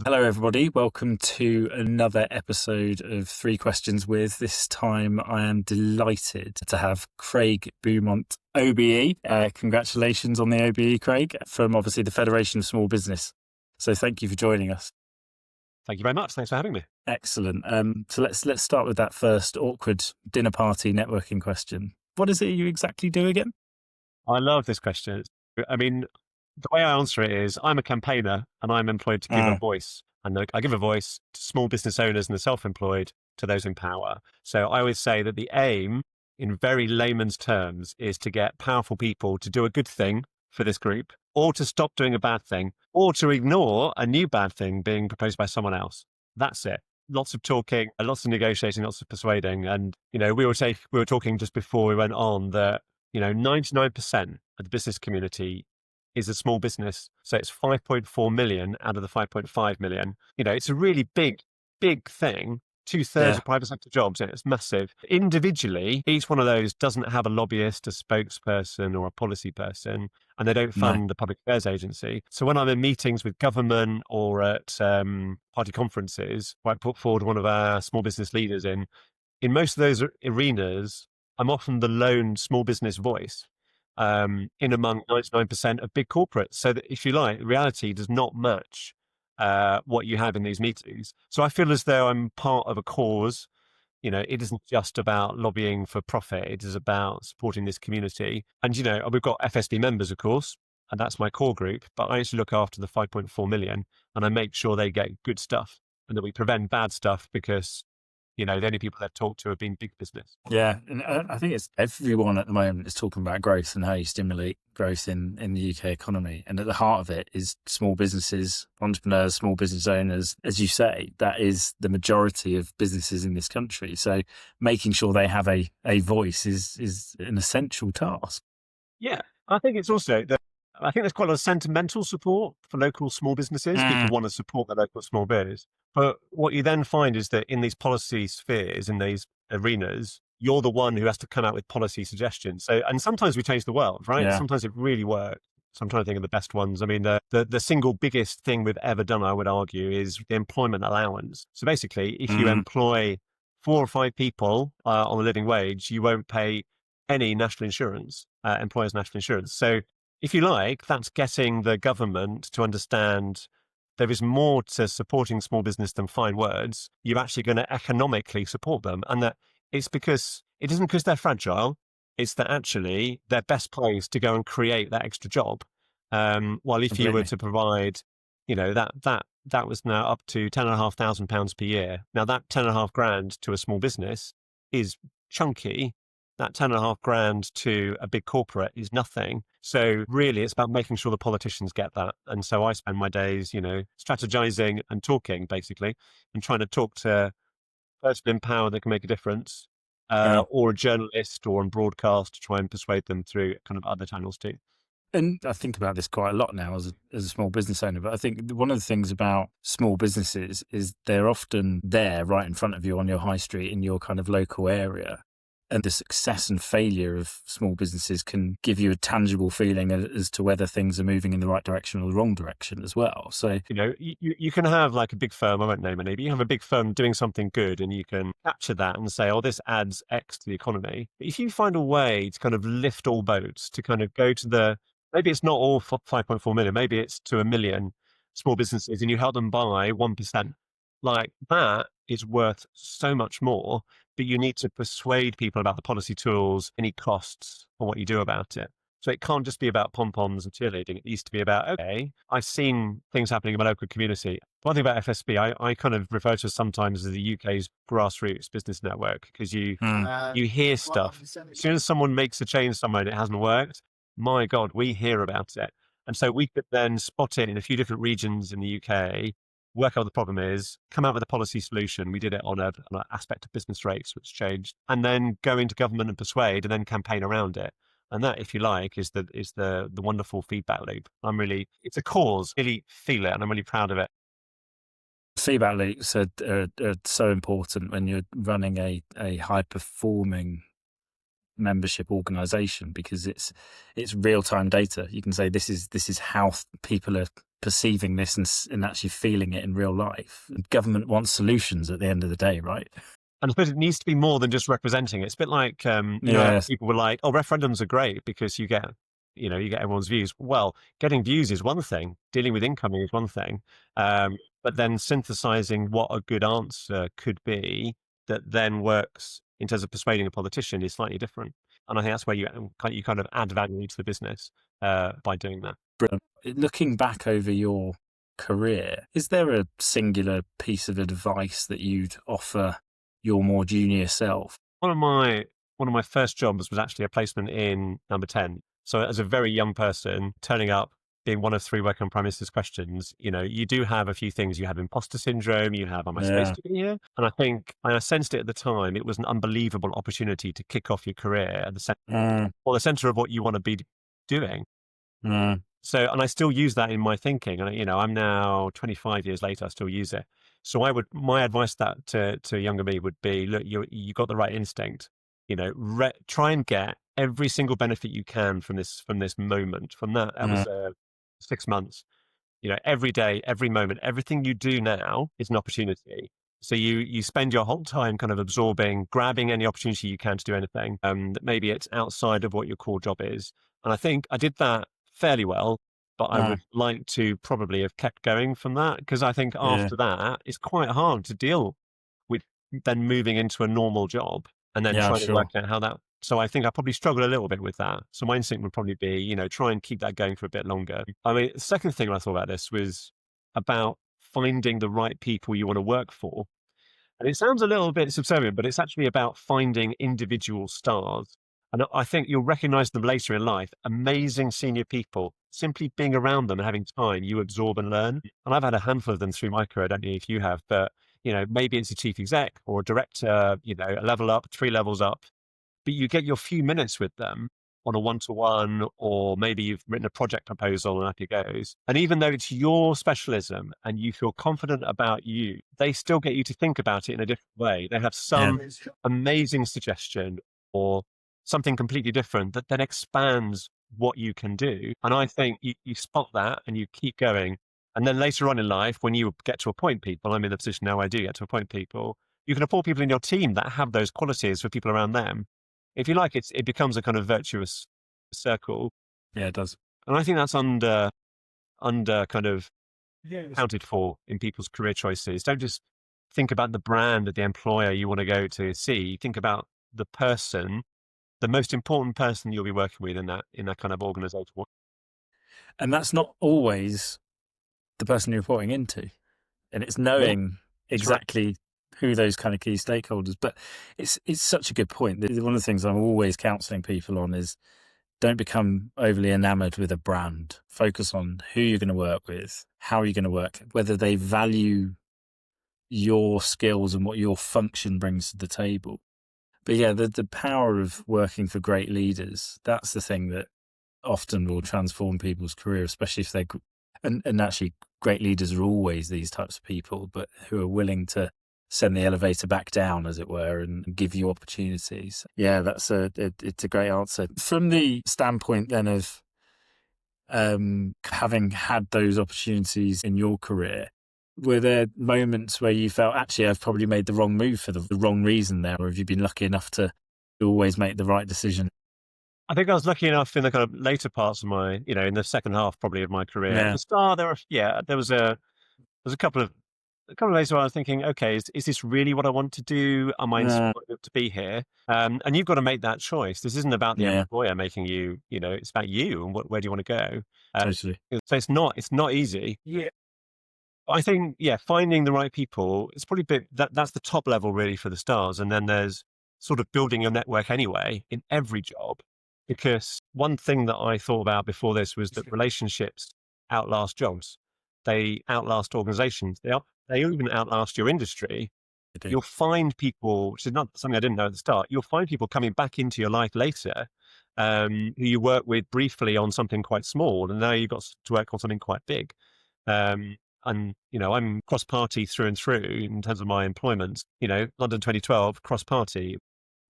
Hello, everybody. Welcome to another episode of Three Questions With. This time I am delighted to have Craig Beaumont OBE. Congratulations on the OBE, Craig, from obviously the Federation of Small Business. So thank you for joining us. Thank you very much. Thanks for having me. Excellent. So let's start with that first awkward dinner party networking question. What is it you exactly do again? I love this question. I mean, the way I answer it is I'm a campaigner and I'm employed to give a voice. And I give a voice to small business owners and the self-employed, to those in power. So I always say that the aim, in very layman's terms, is to get powerful people to do a good thing for this group, or to stop doing a bad thing, or to ignore a new bad thing being proposed by someone else. That's it. Lots of talking, lots of negotiating, lots of persuading. And, we were talking just before we went on that, 99% of the business community is a small business. So it's 5.4 million out of the 5.5 million. It's a really big, big thing. Two-thirds Yeah, of private sector jobs, and it's massive. Individually, each one of those doesn't have a lobbyist, a spokesperson, or a policy person, and they don't no. fund the public affairs agency. So when I'm in meetings with government or at party conferences, where I put forward one of our small business leaders in most of those arenas, I'm often the lone small business voice in among 99% of big corporates. So that, if you like, reality does not match what you have in these meetings. So I feel as though I'm part of a cause. It isn't just about lobbying for profit. It is about supporting this community. And, we've got FSB members, of course, and that's my core group, but I actually look after the 5.4 million and I make sure they get good stuff and that we prevent bad stuff because the only people I've talked to have been big business. Yeah, and I think it's everyone at the moment is talking about growth and how you stimulate growth in the UK economy. And at the heart of it is small businesses, entrepreneurs, small business owners. As you say, that is the majority of businesses in this country. So making sure they have a voice is an essential task. Yeah, I think it's also that I think there's quite a lot of sentimental support for local small businesses. People want to support their local small biz. But what you then find is that in these policy spheres, in these arenas, you're the one who has to come out with policy suggestions. So, and sometimes we change the world, right? Yeah, Sometimes it really works. So I'm trying to think of the best ones. I mean, the single biggest thing we've ever done, I would argue, is the employment allowance. So basically, if you employ 4 or 5 people on a living wage, you won't pay any national insurance, employers' national insurance. So if you like, that's getting the government to understand there is more to supporting small business than fine words. You're actually going to economically support them. And that it's because it isn't because they're fragile. It's that actually they're best placed to go and create that extra job. While if you were completely. to provide, that was now up to £10,500 per year. Now that 10.5 grand to a small business is chunky. That 10.5 grand to a big corporate is nothing. So really it's about making sure the politicians get that. And so I spend my days, strategizing and talking basically and trying to talk to a person in power that can make a difference, Yeah. or a journalist or on broadcast to try and persuade them through kind of other channels too. And I think about this quite a lot now as a small business owner, but I think one of the things about small businesses is they're often there right in front of you on your high street in your kind of local area. And the success and failure of small businesses can give you a tangible feeling as to whether things are moving in the right direction or the wrong direction as well. So, You can have like a big firm, I won't name any, but you have a big firm doing something good and you can capture that and say, oh, this adds X to the economy. But if you find a way to kind of lift all boats, to kind of go to maybe it's not all 5.4 million, maybe it's to 1 million small businesses and you help them buy 1%, like that is worth so much more, but you need to persuade people about the policy tools, any costs, or what you do about it. So it can't just be about pom-poms and cheerleading. It needs to be about, okay, I've seen things happening in my local community. One thing about FSB, I kind of refer to it sometimes as the UK's grassroots business network, because you hear stuff. As soon as someone makes a change somewhere and it hasn't worked, my God, we hear about it. And so we could then spot it in a few different regions in the UK, work out what the problem is, come out with a policy solution. We did it on an aspect of business rates, which changed, and then go into government and persuade, and then campaign around it. And that, if you like, is the wonderful feedback loop. It's a cause. Really feel it, and I'm really proud of it. feedback loops are so important when you're running a high performing membership organization, because it's real time data. You can say this is how people are perceiving this and actually feeling it in real life. And government wants solutions at the end of the day, right? And I suppose it needs to be more than just representing it. It's a bit like, how Yes. people were like, oh, referendums are great because you get everyone's views. Well, getting views is one thing, dealing with incoming is one thing. But then synthesizing what a good answer could be that then works in terms of persuading a politician is slightly different. And I think that's where you kind of add value to the business by doing that. Brilliant. Looking back over your career, is there a singular piece of advice that you'd offer your more junior self? One of my first jobs was actually a placement in Number 10. So as a very young person, turning up, being one of three working on Prime Minister's questions, you do have a few things. You have imposter syndrome. You have, am I supposed Yeah. to be here? And I think I sensed it at the time. It was an unbelievable opportunity to kick off your career at Mm, the center of what you want to be doing. mm, So, and I still use that in my thinking. And, I'm now 25 years later, I still use it. So my advice to younger me would be, look, you got the right instinct, try and get every single benefit you can from this moment, from that mm, was 6 months, every day, every moment, everything you do now is an opportunity. So you spend your whole time kind of absorbing, grabbing any opportunity you can to do anything. That maybe it's outside of what your core job is. And I think I did that fairly well, but I mm, would like to probably have kept going from that because I think yeah. after that, it's quite hard to deal with then moving into a normal job and then Yeah, I'm trying to work sure. out how that. So I think I probably struggle a little bit with that. So my instinct would probably be, try and keep that going for a bit longer. I mean, the second thing I thought about this was about finding the right people you want to work for. And it sounds a little bit subservient, but it's actually about finding individual stars. And I think you'll recognize them later in life. Amazing senior people, simply being around them and having time, you absorb and learn. And I've had a handful of them through my career. I don't know if you have, but maybe it's a chief exec or a director, a level up, three levels up, but you get your few minutes with them on a one-to-one, or maybe you've written a project proposal and up it goes. And even though it's your specialism and you feel confident about you, they still get you to think about it in a different way. They have Yeah. some amazing suggestion or something completely different that then expands what you can do. And I think you spot that and you keep going. And then later on in life, when you get to appoint people, I'm in the position now I do get to appoint people, you can appoint people in your team that have those qualities for people around them. If you like, it becomes a kind of virtuous circle, Yeah, it does. and I think that's under kind of accounted for in people's career choices. Don't just think about the brand of the employer you want to go to see. Think about the person, the most important person you'll be working with in that kind of organization. And that's not always the person you're reporting into. And it's Yeah, knowing that's right. exactly who those kind of key stakeholders. But it's such a good point. One of the things I'm always counseling people on is don't become overly enamored with a brand. Focus on who you're going to work with, how you're going to work, whether they value your skills and what your function brings to the table. But yeah, the power of working for great leaders, that's the thing that often will transform people's career, especially if and actually great leaders are always these types of people, but who are willing to send the elevator back down, as it were, and give you opportunities. Yeah, it's a great answer. From the standpoint then of having had those opportunities in your career, were there moments where you felt, actually, I've probably made the wrong move for the wrong reason there, or have you been lucky enough to always make the right decision? I think I was lucky enough in the kind of later parts of my, in the second half probably of my career. At Yeah, the start, there was a couple of days where I was thinking, okay, is this really what I want to do? Am I yeah, inspired to be here? And you've got to make that choice. This isn't about the yeah, employer making you, it's about you and where do you want to go? Um, totally. so it's not easy. Yeah. I think, yeah, finding the right people, it's probably that's the top level really for the stars. And then there's sort of building your network anyway in every job. Because one thing that I thought about before this was that relationships outlast jobs. They outlast organizations. They even outlast your industry. I do. You'll find people, which is not something I didn't know at the start, you'll find people coming back into your life later, who you work with briefly on something quite small, and now you've got to work on something quite big. Um, and, I'm cross party through and through in terms of my employment. London 2012, cross party,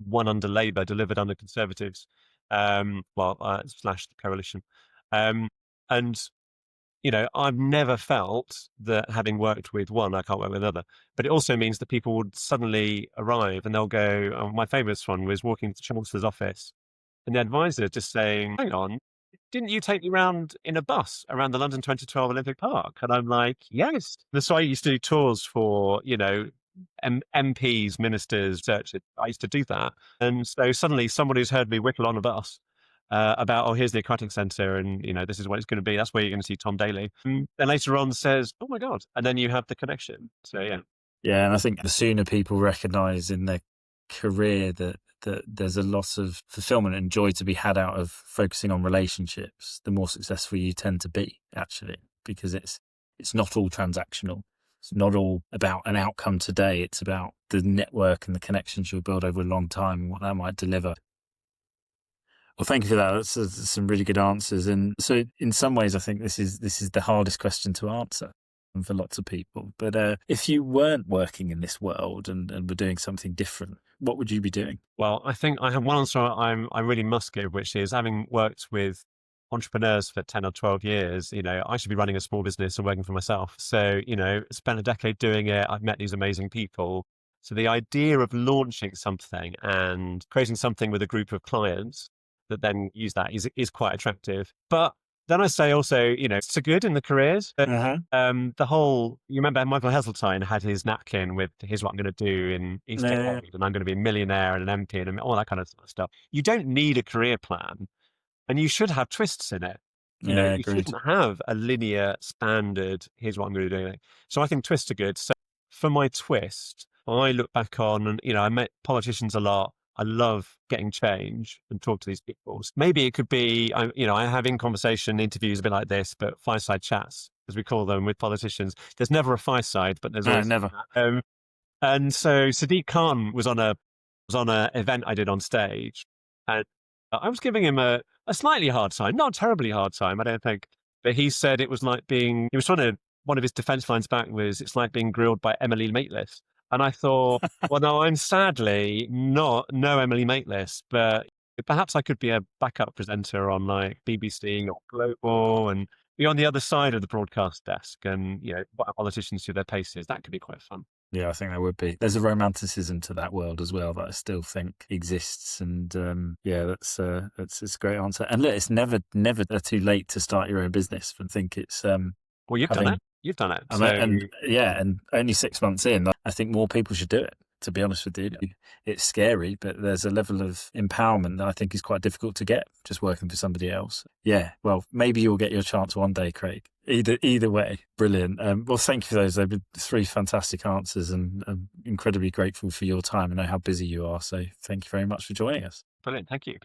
one under Labour, delivered under Conservatives, slash the coalition. Um, and I've never felt that having worked with one, I can't work with another. But it also means that people would suddenly arrive and they'll go, my favourite one was walking to the Chancellor's office and the advisor just saying, hang on, didn't you take me round in a bus around the London 2012 Olympic Park? And I'm like, yes. That's why I used to do tours for, MPs, ministers, churches. I used to do that. And so suddenly somebody's heard me whittle on a bus about, oh, here's the aquatic centre and, this is what it's going to be. That's where you're going to see Tom Daly. And then later on says, oh my God. And then you have the connection. So, yeah. Yeah, and I think the sooner people recognise in their career that there's a lot of fulfillment and joy to be had out of focusing on relationships, the more successful you tend to be, actually, because it's not all transactional. It's not all about an outcome today. It's about the network and the connections you'll build over a long time and what that might deliver. Well, thank you for that. That's some really good answers. And so, in some ways, I think this is the hardest question to answer for lots of people. But if you weren't working in this world and were doing something different, what would you be doing? Well, I think I have one answer I really must give, which is having worked with entrepreneurs for 10 or 12 years, I should be running a small business and working for myself. So, spent a decade doing it. I've met these amazing people. So the idea of launching something and creating something with a group of clients that then use that is quite attractive. But then I say also, it's so good in the careers. But, Uh-huh. you remember Michael Heseltine had his napkin with, here's what I'm going to do in East Yeah, End, and I'm going to be a millionaire and an MP and all that kind of stuff. You don't need a career plan and you should have twists in it. yeah, You agreed. shouldn't have a linear standard, here's what I'm going to do. So I think twists are good. So for my twist, I look back on and, I met politicians a lot. I love getting change and talk to these people. Maybe it could be, I have in conversation interviews a bit like this, but fireside chats, as we call them with politicians. There's never a fireside, but there's No, always, never. and so Sadiq Khan was on a event I did on stage, and I was giving him a slightly hard time, not a terribly hard time, I don't think. But he said it was like being. He was trying to. One of his defense lines back was, "It's like being grilled by Emily Maitlis." And I thought, well, no, I'm sadly not no Emily Maitlis, but perhaps I could be a backup presenter on like BBC or Global and be on the other side of the broadcast desk and what politicians do their paces. That could be quite fun. Yeah, I think that would be. There's a romanticism to that world as well that I still think exists, and yeah, that's it's a great answer. And look, it's never too late to start your own business. I think it's Well, you've done having it. You've done it. and yeah, and only 6 months in, I think more people should do it. To be honest with you, it's scary, but there's a level of empowerment that I think is quite difficult to get just working for somebody else. Yeah, well, maybe you'll get your chance one day, Craig. Either way, brilliant. Well, thank you for those. They've been 3 fantastic answers, and I'm incredibly grateful for your time. I know how busy you are, so thank you very much for joining us. Brilliant. Thank you.